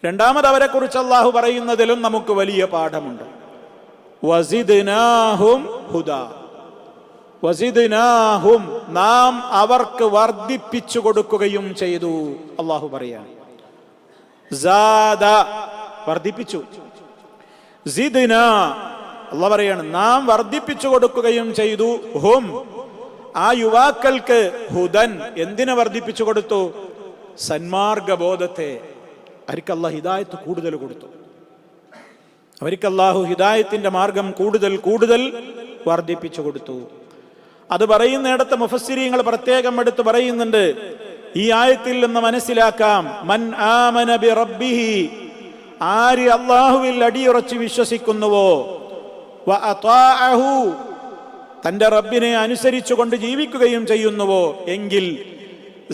രണ്ടാമത് അവരെ കുറിച്ച് അള്ളാഹു പറയുന്നതിലും നമുക്ക് വലിയ പാഠമുണ്ട്. വസിദ്നാഹും ഹുദാ, വസിദ്നാഹും, നാം അവർക്ക് വർദ്ധിപ്പിച്ചു കൊടുക്കുകയും ചെയ്തു. അള്ളാഹു പറയാണ് സാദ, വർദ്ധിപ്പിച്ചു. സിദ്ന, അള്ളാഹു പറയാണ് നാം വർദ്ധിപ്പിച്ചു കൊടുക്കുകയും ചെയ്തു. ഹും, ആ യുവാക്കൾക്ക്, ഹുദൻ, എന്തിനെ വർദ്ധിപ്പിച്ചു കൊടുത്തു? സന്മാർഗബോധത്തെ. അവർക്ക് അള്ളാഹു ഹിദായത്ത് കൂടുതൽ കൊടുത്തു. അവർക്ക് അള്ളാഹു ഹിദായത്തിന്റെ മാർഗം കൂടുതൽ കൂടുതൽ വർദ്ധിപ്പിച്ചു കൊടുത്തു. അത് പറയുന്നിടത്ത് മുഫസ്സിരീങ്ങൾ പ്രത്യേകം എടുത്ത് പറയുന്നുണ്ട്. ഈ ആയത്തിൽ നിന്ന് മനസ്സിലാക്കാം, മൻ ആമന ബി റബ്ബിഹി, ആര് അള്ളാഹുവിൽ അടിയുറച്ച് വിശ്വസിക്കുന്നുവോ, വ അതാഅഹു, തന്റെ റബ്ബിനെ അനുസരിച്ചുകൊണ്ട് ജീവിക്കുകയും ചെയ്യുന്നുവോ, എങ്കിൽ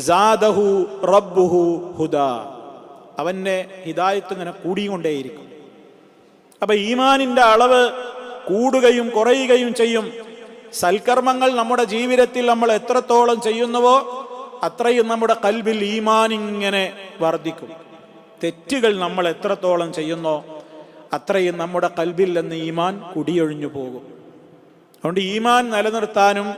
സാദഹു റബ്ബുഹു ഹുദാ, അവന്റെ ഹിദായത്ത് ഇങ്ങനെ കൂടിക്കൊണ്ടേയിരിക്കും. അപ്പൊ ഈമാനിന്റെ അളവ് കൂടുകയും കുറയുകയും ചെയ്യും. സൽക്കർമ്മങ്ങൾ നമ്മുടെ ജീവിതത്തിൽ നമ്മൾ എത്രത്തോളം ചെയ്യുന്നുവോ അത്രയും നമ്മുടെ കൽബിൽ ഈമാൻ ഇങ്ങനെ വർദ്ധിക്കും. തെറ്റുകൾ നമ്മൾ എത്രത്തോളം ചെയ്യുന്നോ അത്രയും നമ്മുടെ കൽബിൽ നിന്ന് ഈമാൻ കുടിയൊഴിഞ്ഞു പോകും. അതുകൊണ്ട് ഈമാൻ നിലനിർത്താനും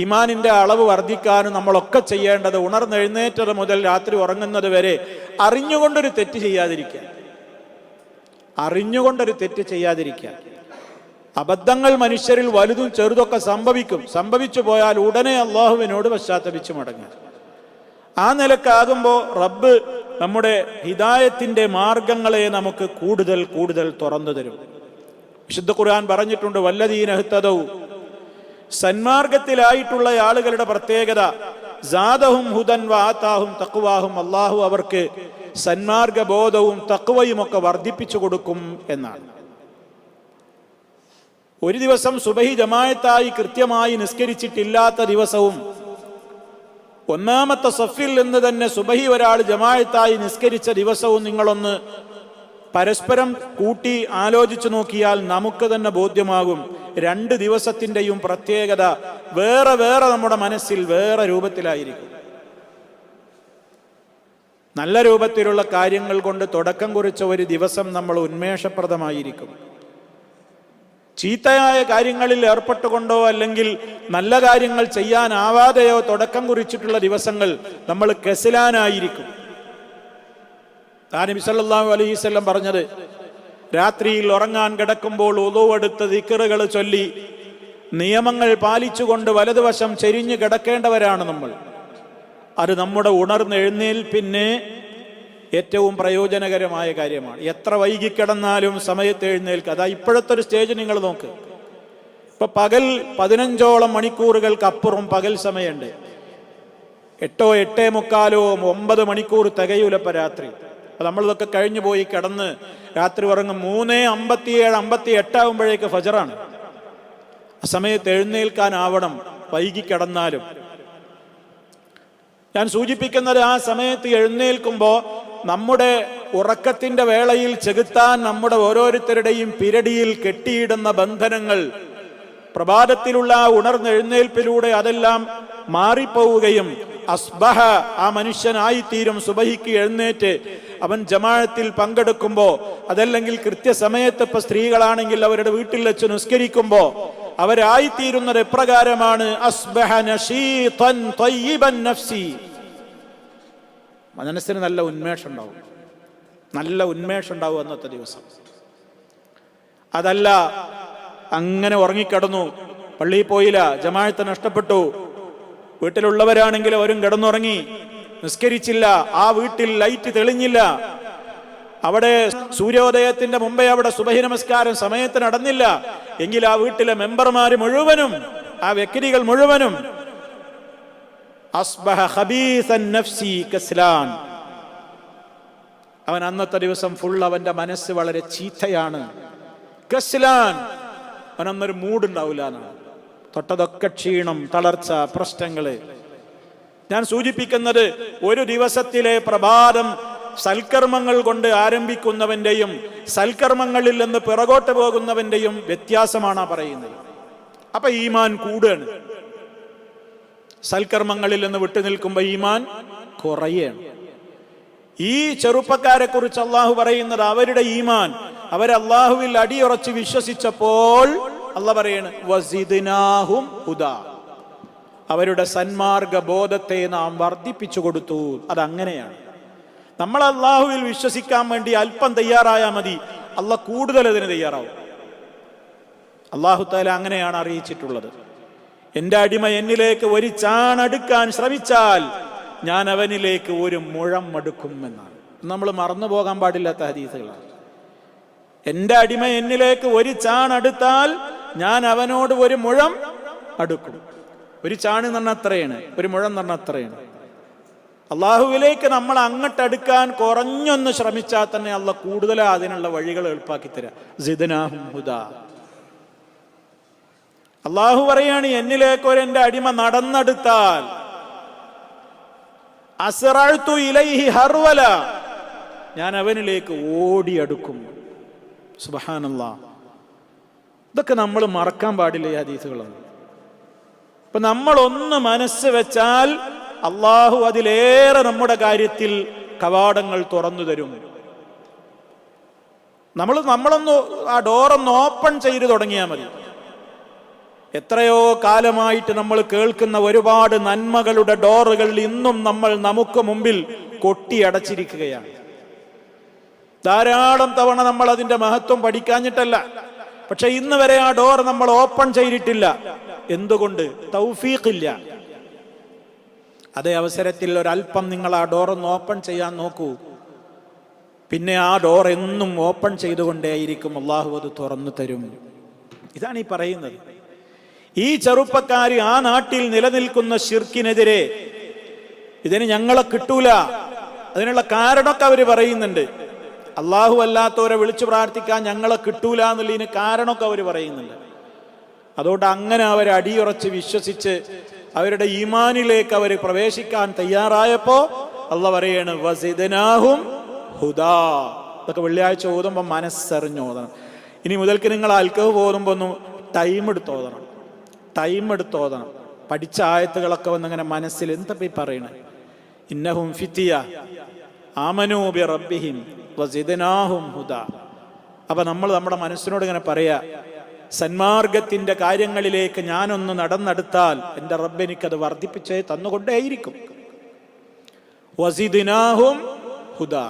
ഈമാനിന്റെ അളവ് വർദ്ധിക്കാനും നമ്മളൊക്കെ ചെയ്യേണ്ടത് ഉണർന്നെഴുന്നേറ്റത് മുതൽ രാത്രി ഉറങ്ങുന്നത് വരെ അറിഞ്ഞുകൊണ്ടൊരു തെറ്റ് ചെയ്യാതിരിക്കുക. അറിഞ്ഞുകൊണ്ടൊരു തെറ്റ് ചെയ്യാതിരിക്കുക. അബദ്ധങ്ങൾ മനുഷ്യരിൽ വലുതും ചെറുതൊക്കെ സംഭവിക്കും. സംഭവിച്ചു പോയാൽ ഉടനെ അള്ളാഹുവിനോട് പശ്ചാത്തപിച്ചു മടങ്ങുക. ആ നിലക്കാകുമ്പോൾ റബ്ബ് നമ്മുടെ ഹിദായത്തിന്റെ മാർഗങ്ങളെ നമുക്ക് കൂടുതൽ കൂടുതൽ തുറന്നു തരും. വിശുദ്ധ ഖുർആൻ പറഞ്ഞിട്ടുണ്ട്, വല്ലദീന ഇഹ്തദൗ, സന്മാർഗത്തിലായിട്ടുള്ള ആളുകളുടെ പ്രത്യേകത സാദഹും ഹുദൻ വ ആതാഹും തഖ്വാഹും, അള്ളാഹു അവർക്ക് സന്മാർഗബോധവും തഖ്വയും ഒക്കെ വർദ്ധിപ്പിച്ചു കൊടുക്കും എന്നാണ്. ഒരു ദിവസം സുബഹി ജമാഅത്തായി കൃത്യമായി നിസ്കരിച്ചിട്ടില്ലാത്ത ദിവസവും ഒന്നാമത്തെ സഫിൽ നിന്ന് തന്നെ സുബഹി ഒരാൾ ജമാഅത്തായി നിസ്കരിച്ച ദിവസവും നിങ്ങളൊന്ന് പരസ്പരം കൂട്ടി ആലോചിച്ചു നോക്കിയാൽ നമുക്ക് തന്നെ ബോധ്യമാകും. 2 ദിവസത്തിൻ്റെയും പ്രത്യേകത വേറെ വേറെ നമ്മുടെ മനസ്സിൽ വേറെ രൂപത്തിലായിരിക്കും. നല്ല രൂപത്തിലുള്ള കാര്യങ്ങൾ കൊണ്ട് തുടക്കം കുറിച്ച ഒരു ദിവസം നമ്മൾ ഉന്മേഷപ്രദമായിരിക്കും. ചീത്തയായ കാര്യങ്ങളിൽ ഏർപ്പെട്ടുകൊണ്ടോ അല്ലെങ്കിൽ നല്ല കാര്യങ്ങൾ ചെയ്യാനാവാതെയോ തുടക്കം കുറിച്ചിട്ടുള്ള ദിവസങ്ങൾ നമ്മൾ കെസലാനായിരിക്കും. നബി സല്ലല്ലാഹു അലൈഹി വസല്ലം പറഞ്ഞത്, രാത്രിയിൽ ഉറങ്ങാൻ കിടക്കുമ്പോൾ ഉളൂവെടുത്ത് ദിക്റുകൾ ചൊല്ലി നിയമങ്ങൾ പാലിച്ചുകൊണ്ട് വലതുവശം ചെരിഞ്ഞു കിടക്കേണ്ടവരാണ് നമ്മൾ. അത് നമ്മുടെ ഉണർന്നെഴുന്നേൽപ്പിന് ഏറ്റവും പ്രയോജനകരമായ കാര്യമാണ്. എത്ര വൈകിക്കിടന്നാലും സമയത്ത് എഴുന്നേൽക്കുക. അതാ ഇപ്പോഴത്തെ ഒരു സ്റ്റേജ് നിങ്ങൾ നോക്ക്. ഇപ്പൊ പകൽ 15ഓളം മണിക്കൂറുകൾക്ക് അപ്പുറം പകൽ സമയമുണ്ട്. 8, 8:45, 9 മണിക്കൂർ തികയൂലപ്പ രാത്രി. അപ്പൊ നമ്മളിതൊക്കെ കഴിഞ്ഞു പോയി കിടന്ന് രാത്രി ഉറങ്ങും. 3:57, 58 ആകുമ്പോഴേക്ക് ഫജറാണ്. ആ സമയത്ത് എഴുന്നേൽക്കാനാവണം വൈകിക്കിടന്നാലും. ഞാൻ സൂചിപ്പിക്കുന്നത്, ആ സമയത്ത് എഴുന്നേൽക്കുമ്പോൾ നമ്മുടെ ഉറക്കത്തിന്റെ വേളയിൽ ചെകുത്താൻ നമ്മുടെ ഓരോരുത്തരുടെയും പിരടിയിൽ കെട്ടിയിടുന്ന ബന്ധനങ്ങൾ പ്രഭാതത്തിലുള്ള ഉണർന്നെഴുന്നേൽപ്പിലൂടെ അതെല്ലാം മാറിപ്പോവുകയും അസ്ബഹ, ആ മനുഷ്യനായിത്തീരും. സുബഹിക്ക് എഴുന്നേറ്റ് അവൻ ജമാഅത്തിൽ പങ്കെടുക്കുമ്പോൾ, അതല്ലെങ്കിൽ കൃത്യസമയത്ത് ഇപ്പൊ സ്ത്രീകളാണെങ്കിൽ അവരുടെ വീട്ടിൽ വെച്ച് നിസ്കരിക്കുമ്പോ അവരായിത്തീരുന്നത് എപ്രകാരമാണ്? അസ്ബഹ നശീതൻ ത്വയ്യിബൻ നഫ്സി, മനസ്സിന് നല്ല ഉന്മേഷം ഉണ്ടാവും. നല്ല ഉന്മേഷം ഉണ്ടാവും അന്നത്തെ ദിവസം. അതല്ല, അങ്ങനെ ഉറങ്ങിക്കിടന്നു, പള്ളിയിൽ പോയില്ല, ജമാഅത്ത് നഷ്ടപ്പെട്ടു, വീട്ടിലുള്ളവരാണെങ്കിൽ അവരും കിടന്നുറങ്ങി, നിസ്കരിച്ചില്ല, ആ വീട്ടിൽ ലൈറ്റ് തെളിഞ്ഞില്ല, അവിടെ സൂര്യോദയത്തിന്റെ മുമ്പേ അവിടെ സുബഹി നമസ്കാരം സമയത്ത് നടന്നില്ല എങ്കിൽ ആ വീട്ടിലെ മെമ്പർമാര് മുഴുവനും, ആ വ്യക്തികൾ മുഴുവനും അസ്ബഹ ഖബീസൻ നഫ്സി കസ്ലാൻ, അവൻ അന്നത്തെ ദിവസം ഫുൾ അവന്റെ മനസ്സ് വളരെ ചീത്തയാണ്. കസ്ലാൻ, അവനന്നൊരു മൂടുണ്ടാവില്ല എന്നാണ്. തൊട്ടതൊക്കെ ക്ഷീണം, തളർച്ച, പ്രശ്നങ്ങള്. ഞാൻ സൂചിപ്പിക്കുന്നത്, ഒരു ദിവസത്തിലെ പ്രഭാതം സൽക്കർമ്മങ്ങൾ കൊണ്ട് ആരംഭിക്കുന്നവന്റെയും സൽക്കർമ്മങ്ങളിൽ നിന്ന് പിറകോട്ട് പോകുന്നവന്റെയും വ്യത്യാസമാണ് പറയുന്നത്. അപ്പൊ ഈമാൻ കൂടുകയാണ്. സൽക്കർമ്മങ്ങളിൽ നിന്ന് വിട്ടുനിൽക്കുമ്പോൾ ഈമാൻ കുറയാണ്. ഈ ചെറുപ്പക്കാരെ കുറിച്ച് അള്ളാഹു പറയുന്നത് അവരുടെ ഈമാൻ, അവരല്ലാഹുവിൽ അടിയുറച്ച് വിശ്വസിച്ചപ്പോൾ അള്ളാഹ് പറയാണ് വസിദ്നാഹും ഹുദാ, അവരുടെ സന്മാർഗ ബോധത്തെ നാം വർദ്ധിപ്പിച്ചു കൊടുത്തു. അതങ്ങനെയാണ്. നമ്മൾ അള്ളാഹുവിൽ വിശ്വസിക്കാൻ വേണ്ടി അല്പം തയ്യാറായാൽ മതി, അള്ളാഹ് കൂടുതൽ അതിന് തയ്യാറാവും. അള്ളാഹു തആല അങ്ങനെയാണ് അറിയിച്ചിട്ടുള്ളത്. എൻ്റെ അടിമ എന്നിലേക്ക് ഒരു ചാണടുക്കാൻ ശ്രമിച്ചാൽ ഞാൻ അവനിലേക്ക് ഒരു മുഴം അടുക്കും എന്നാണ്. നമ്മൾ മറന്നു പോകാൻ പാടില്ലാത്ത ഹദീസുകളാണ്. എൻ്റെ അടിമ എന്നിലേക്ക് ഒരു ചാണടുത്താൽ ഞാൻ അവനോട് ഒരു മുഴം അടുക്കും. ഒരു ചാണ് എന്ന് പറഞ്ഞാൽ അത്രയാണ്, ഒരു മുഴം എന്ന് പറഞ്ഞാൽ അത്രയാണ്. അള്ളാഹുവിലേക്ക് നമ്മൾ അങ്ങോട്ടടുക്കാൻ കുറഞ്ഞൊന്ന് ശ്രമിച്ചാൽ തന്നെ അള്ളാഹ് കൂടുതൽ അതിനുള്ള വഴികൾ എളുപ്പാക്കി തരാം. സിദ്നാഹും ഹുദാ. അള്ളാഹു പറയാണ്, എന്നിലേക്ക് ഒരു എൻ്റെ അടിമ നടന്നെടുത്താൽ അസ്റഅ്തു ഇലൈഹി ഹർവല, ഞാൻ അവനിലേക്ക് ഓടിയടുക്കും. സുബ്ഹാനല്ലാഹ്. ഇതൊക്കെ നമ്മൾ മറക്കാൻ പാടില്ല ഈ ഹദീസുകളൊന്നും. അപ്പൊ നമ്മൾ ഒന്ന് മനസ്സ് വെച്ചാൽ അള്ളാഹു അതിലേറെ നമ്മുടെ കാര്യത്തിൽ കവാടങ്ങൾ തുറന്നു തരും. നമ്മളൊന്ന് ആ ഡോറൊന്ന് ഓപ്പൺ ചെയ്ത് തുടങ്ങിയാൽ മതി. എത്രയോ കാലമായിട്ട് നമ്മൾ കേൾക്കുന്ന ഒരുപാട് നന്മകളുടെ ഡോറുകൾ ഇന്നും നമുക്ക് മുമ്പിൽ കൊട്ടിയടച്ചിരിക്കുകയാണ്. ധാരാളം തവണ നമ്മൾ അതിന്റെ മഹത്വം പഠിക്കാഞ്ഞിട്ടല്ല, പക്ഷെ ഇന്ന് വരെ ആ ഡോർ നമ്മൾ ഓപ്പൺ ചെയ്തിട്ടില്ല. എന്തുകൊണ്ട്? തൗഫീഖില്ല. അതേ അവസരത്തിൽ ഒരല്പം നിങ്ങൾ ആ ഡോറൊന്ന് ഓപ്പൺ ചെയ്യാൻ നോക്കൂ, പിന്നെ ആ ഡോർ എന്നും ഓപ്പൺ ചെയ്തുകൊണ്ടേയിരിക്കും. അള്ളാഹു അത് തുറന്നു തരും. ഇതാണ് ഈ പറയുന്നത്. ഈ ചെറുപ്പക്കാര് ആ നാട്ടിൽ നിലനിൽക്കുന്ന ശിർക്കിനെതിരെ ഇതിന് ഞങ്ങളെ കിട്ടൂല, അതിനുള്ള കാരണമൊക്കെ അവർ പറയുന്നുണ്ട്. അള്ളാഹു അല്ലാത്തവരെ വിളിച്ചു പ്രാർത്ഥിക്കാൻ ഞങ്ങളെ കിട്ടൂല എന്നുള്ളതിന് കാരണമൊക്കെ അവർ പറയുന്നുണ്ട്. അതുകൊണ്ട് അങ്ങനെ അവർ അടിയുറച്ച് വിശ്വസിച്ച് അവരുടെ ഈമാനിലേക്ക് അവർ പ്രവേശിക്കാൻ തയ്യാറായപ്പോ അള്ളാഹ് പറയാണ് വസിദ്നാഹും ഹുദാ. ഇതൊക്കെ വെള്ളിയാഴ്ച ഓതുമ്പോൾ മനസ്സറിഞ്ഞ് ഓതണം. ഇനി മുതൽക്ക് നിങ്ങൾ അൽക്കഹ് ഓതുമ്പോൾ ഒന്ന് ടൈം എടുത്ത് ഓതണം. പഠിച്ച ആയത്തുകളൊക്കെ വന്നിങ്ങനെ മനസ്സിൽ എന്താ പറയണേ? ഇന്നഹും ഫിത്തിയ ആമനൂ ബി റബ്ബിഹിം വസിദ്നാഹും ഹുദാ. അപ്പൊ നമ്മൾ നമ്മുടെ മനസ്സിനോട് ഇങ്ങനെ പറയാ, സന്മാർഗത്തിന്റെ കാര്യങ്ങളിലേക്ക് ഞാനൊന്ന് നടന്നെടുത്താൽ എൻ്റെ റബ്ബ് എനിക്കത് വർദ്ധിപ്പിച്ചേ തന്നുകൊണ്ടേയിരിക്കും. വസിദ്നാഹും ഹുദാ.